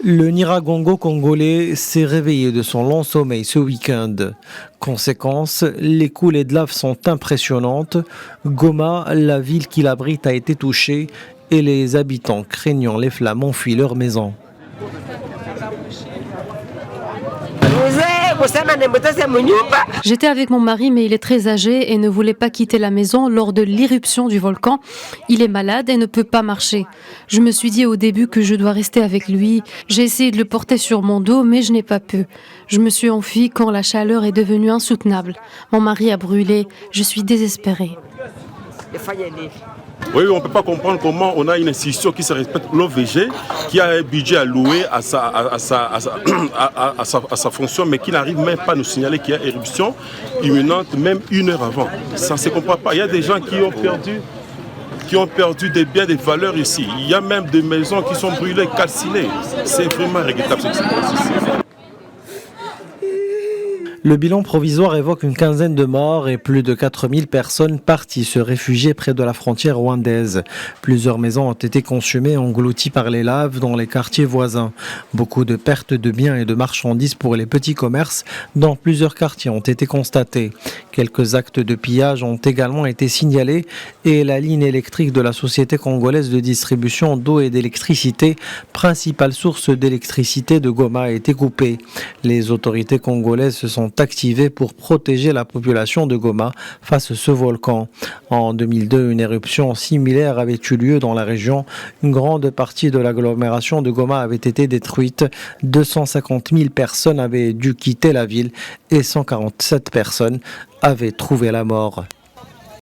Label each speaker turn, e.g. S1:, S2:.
S1: Le Nyiragongo congolais s'est réveillé de son long sommeil ce week-end. Conséquence, les coulées de lave sont impressionnantes. Goma, la ville qui l'abrite, a été touchée et les habitants craignant les flammes ont fui leur maison.
S2: J'étais avec mon mari, mais il est très âgé et ne voulait pas quitter la maison lors de l'irruption du volcan. Il est malade et ne peut pas marcher. Je me suis dit au début que je dois rester avec lui. J'ai essayé de le porter sur mon dos, mais je n'ai pas pu. Je me suis enfuie quand la chaleur est devenue insoutenable. Mon mari a brûlé. Je suis désespérée.
S3: Oui, on ne peut pas comprendre comment on a une institution qui se respecte, l'OVG, qui a un budget alloué à sa fonction, mais qui n'arrive même pas à nous signaler qu'il y a éruption imminente, même 1 heure avant. Ça ne se comprend pas. Il y a des gens qui ont perdu des biens, des valeurs ici. Il y a même des maisons qui sont brûlées, calcinées. C'est vraiment regrettable ce qui se passe ici.
S1: Le bilan provisoire évoque une quinzaine de morts et plus de 4000 personnes parties se réfugier près de la frontière rwandaise. Plusieurs maisons ont été consumées, englouties par les laves dans les quartiers voisins. Beaucoup de pertes de biens et de marchandises pour les petits commerces dans plusieurs quartiers ont été constatés. Quelques actes de pillage ont également été signalés et la ligne électrique de la Société congolaise de distribution d'eau et d'électricité, principale source d'électricité de Goma, a été coupée. Les autorités congolaises se sont activées pour protéger la population de Goma face à ce volcan. En 2002, une éruption similaire avait eu lieu dans la région. Une grande partie de l'agglomération de Goma avait été détruite. 250 000 personnes avaient dû quitter la ville et 147 personnes avaient trouvé la mort.